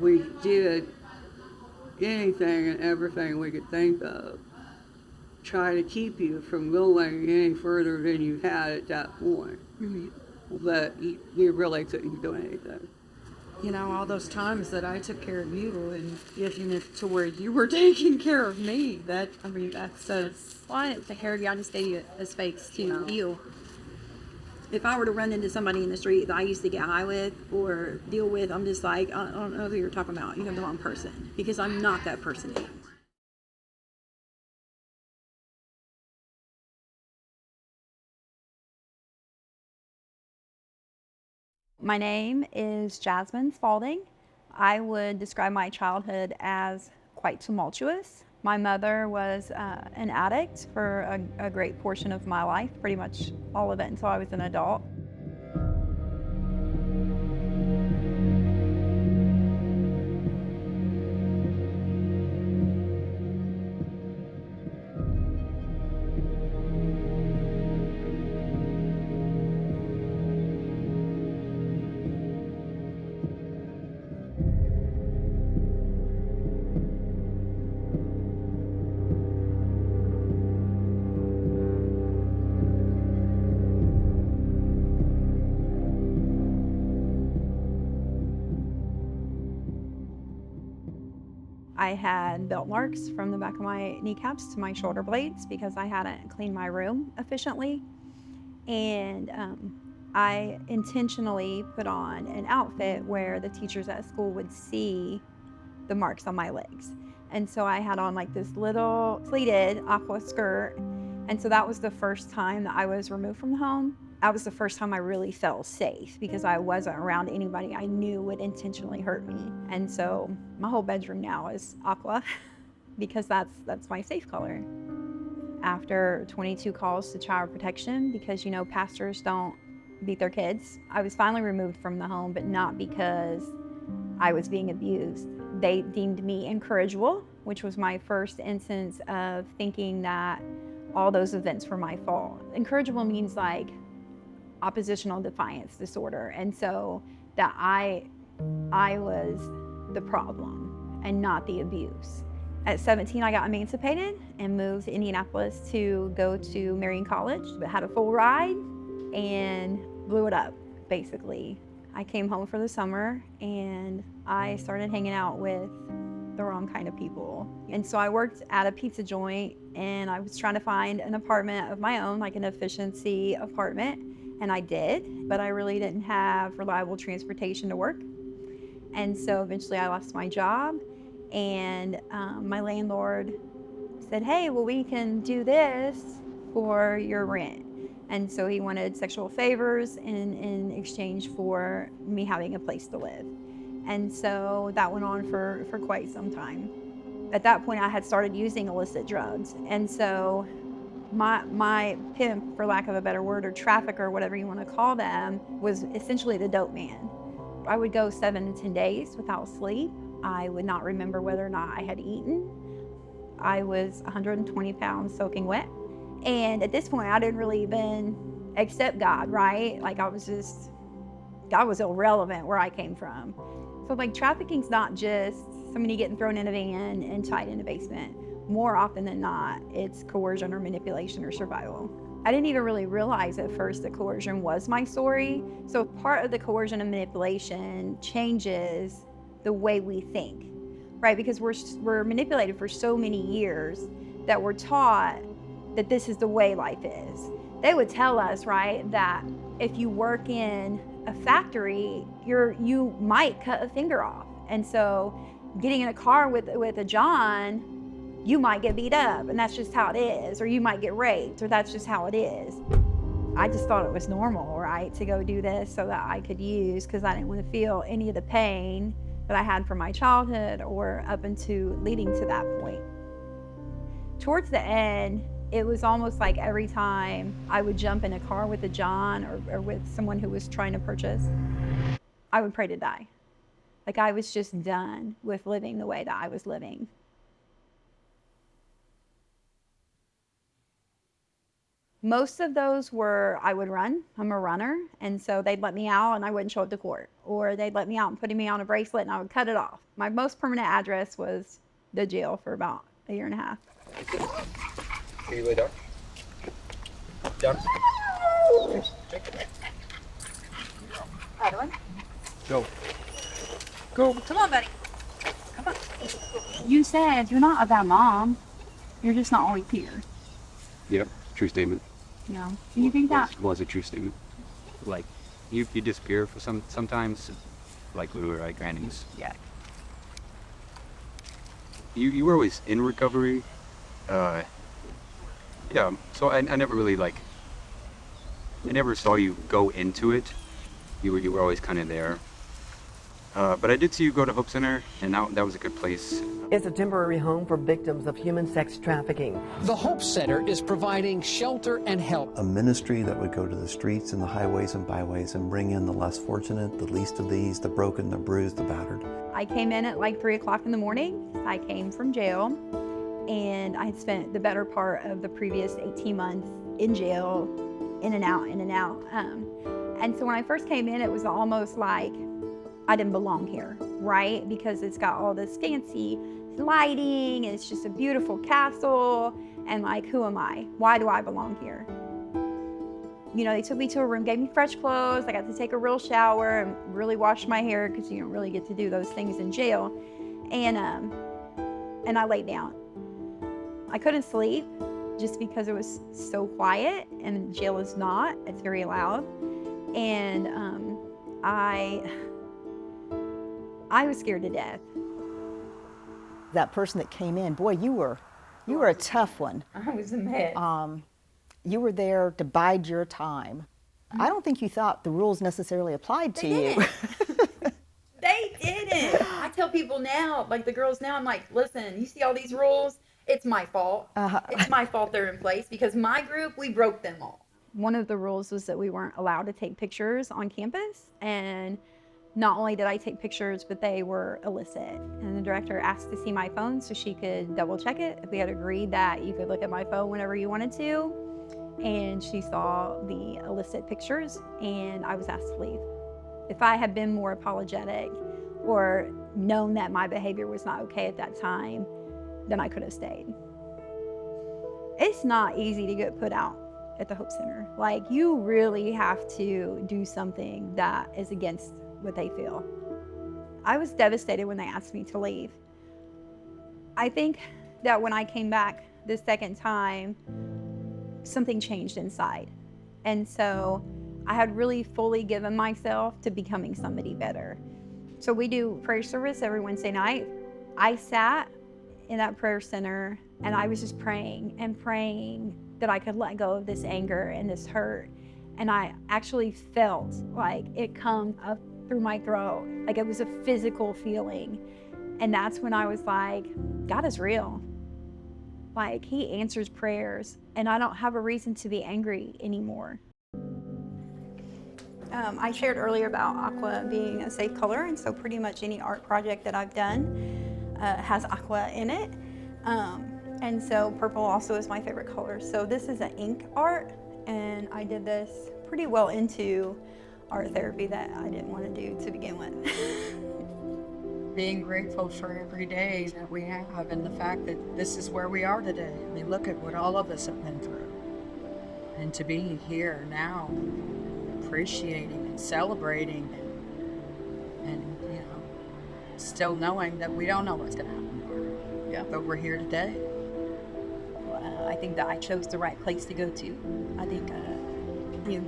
we did anything and everything we could think of, try to keep you from going any further than you had at that point. But you really couldn't do anything. You know, all those times that I took care of you and getting it to where you were taking care of me, that's so. Well, I didn't take care of you. I just gave you a space to heal. If I were to run into somebody in the street that I used to get high with or deal with, I'm just like, I don't know who you're talking about. You have the wrong person. Because I'm not that person anymore. My name is Jasmine Spalding. I would describe my childhood as quite tumultuous. My mother was an addict for a great portion of my life, pretty much all of it until I was an adult. I had belt marks from the back of my kneecaps to my shoulder blades because I hadn't cleaned my room efficiently. And I intentionally put on an outfit where the teachers at school would see the marks on my legs. And so I had on like this little pleated aqua skirt. And so that was the first time that I was removed from the home. That was the first time I really felt safe because I wasn't around anybody I knew would intentionally hurt me. And so my whole bedroom now is aqua because that's my safe color. After 22 calls to child protection, because pastors don't beat their kids, I was finally removed from the home, but not because I was being abused. They deemed me incorrigible, which was my first instance of thinking that all those events were my fault. Incorrigible means like oppositional defiance disorder, and so that I was the problem and not the abuse. At 17, I got emancipated and moved to Indianapolis to go to Marian College, but had a full ride and blew it up, basically. I came home for the summer and I started hanging out with the wrong kind of people. And so I worked at a pizza joint and I was trying to find an apartment of my own, like an efficiency apartment, and I did, but I really didn't have reliable transportation to work. And so eventually I lost my job, and my landlord said, hey, well, we can do this for your rent. And so he wanted sexual favors in exchange for me having a place to live. And so that went on for quite some time. At that point, I had started using illicit drugs. And so my pimp, for lack of a better word, or trafficker, whatever you want to call them, was essentially the dope man. I would go 7 to 10 days without sleep. I would not remember whether or not I had eaten. I was 120 pounds soaking wet. And at this point, I didn't really even accept God, right? Like God was irrelevant where I came from. So like trafficking's not just somebody getting thrown in a van and tied in a basement. More often than not, it's coercion or manipulation or survival. I didn't even really realize at first that coercion was my story. So part of the coercion and manipulation changes the way we think, right? Because we're manipulated for so many years that we're taught that this is the way life is. They would tell us, right, that if you work in a factory, you might cut a finger off. And so getting in a car with a John, you might get beat up, and that's just how it is, or you might get raped, or that's just how it is. I just thought it was normal, right, to go do this so that I could use, because I didn't want to feel any of the pain that I had from my childhood or up into leading to that point. Towards the end, it was almost like every time I would jump in a car with a John or with someone who was trying to purchase, I would pray to die. Like I was just done with living the way that I was living. Most of those were I would run. I'm a runner. And so they'd let me out and I wouldn't show up to court. Or they'd let me out and put me on a bracelet and I would cut it off. My most permanent address was the jail for about a year and a half. Can you lay down? Down. Other one. Go. Come on, buddy. Come on. You said you're not a bad mom. You're just not always here. Yep. True statement. You know? Do you think that? Was a true statement. Like, you disappear for sometimes, like we were at Granny's. Yeah. You were always in recovery. Yeah. So I never really I never saw you go into it. You were always kind of there. But I did see you go to Hope Center, and that was a good place. It's a temporary home for victims of human sex trafficking. The Hope Center is providing shelter and help. A ministry that would go to the streets and the highways and byways and bring in the less fortunate, the least of these, the broken, the bruised, the battered. I came in at like 3 o'clock in the morning. I came from jail, and I had spent the better part of the previous 18 months in jail, in and out, in and out. And so when I first came in, it was almost like I didn't belong here, right? Because it's got all this fancy lighting, and it's just a beautiful castle, and like, who am I? Why do I belong here? You know, they took me to a room, gave me fresh clothes. I got to take a real shower and really wash my hair because you don't really get to do those things in jail. And I laid down. I couldn't sleep just because it was so quiet, and jail is not. It's very loud. And I was scared to death. That person that came in, boy, you were a tough one. I was a mess. You were there to bide your time. I don't think you thought the rules necessarily applied to you. They didn't. I tell people now, like the girls now, I'm like, listen, you see all these rules? It's my fault. It's my fault they're in place because my group, we broke them all. One of the rules was that we weren't allowed to take pictures on campus. And not only did I take pictures, but they were illicit. And the director asked to see my phone so she could double check it. If we had agreed that you could look at my phone whenever you wanted to. And she saw the illicit pictures, and I was asked to leave. If I had been more apologetic or known that my behavior was not okay at that time, then I could have stayed. It's not easy to get put out at the Hope Center. Like, you really have to do something that is against what they feel. I was devastated when they asked me to leave. I think that when I came back the second time, something changed inside. And so I had really fully given myself to becoming somebody better. So we do prayer service every Wednesday night. I sat in that prayer center and I was just praying and praying that I could let go of this anger and this hurt. And I actually felt like it come up through my throat, like it was a physical feeling. And that's when I was like, God is real. Like, he answers prayers, and I don't have a reason to be angry anymore. I shared earlier about aqua being a safe color, and so pretty much any art project that I've done has aqua in it. And so purple also is my favorite color. So this is an ink art, and I did this pretty well into art therapy that I didn't want to do to begin with. Being grateful for every day that we have and the fact that this is where we are today. I mean, look at what all of us have been through. And to be here now, appreciating and celebrating and you know, still knowing that we don't know what's going to happen tomorrow. Yeah. But we're here today. I think that I chose the right place to go to. I think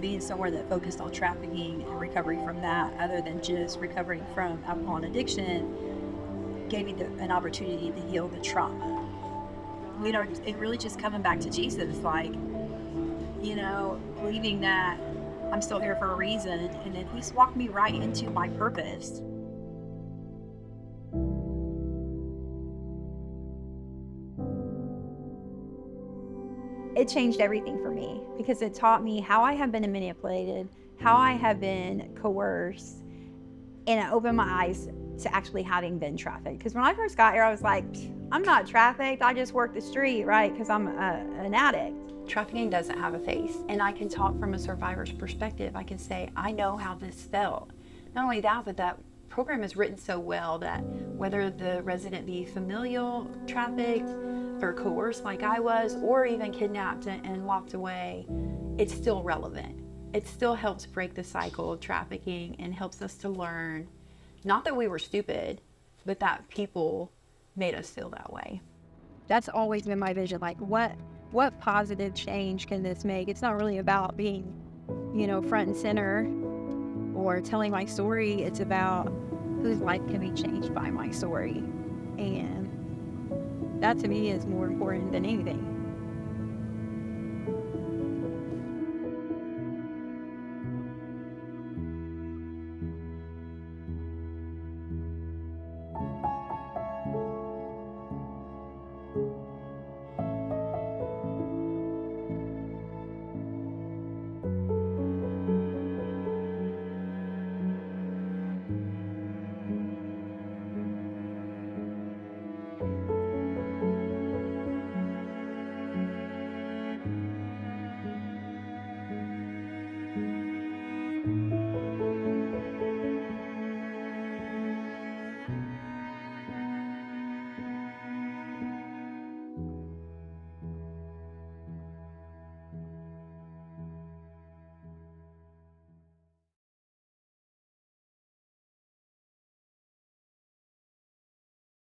being somewhere that focused on trafficking and recovery from that, other than just recovering from alcohol and addiction, gave me an opportunity to heal the trauma. You know, it really just coming back to Jesus, like, you know, believing that I'm still here for a reason, and then he's walked me right into my purpose. It changed everything for me because it taught me how I have been manipulated, how I have been coerced, and it opened my eyes to actually having been trafficked. Because when I first got here, I was like, I'm not trafficked, I just work the street, right? Because I'm an addict. trafficking doesn't have a face. And I can talk from a survivor's perspective. I can say, I know how this felt. Not only that, but that program is written so well that whether the resident be familial trafficked or coerced like I was, or even kidnapped and locked away, it's still relevant. It still helps break the cycle of trafficking and helps us to learn, not that we were stupid, but that people made us feel that way. That's always been my vision, like what positive change can this make? It's not really about being, front and center or telling my story. It's about whose life can be changed by my story. And that to me is more important than anything.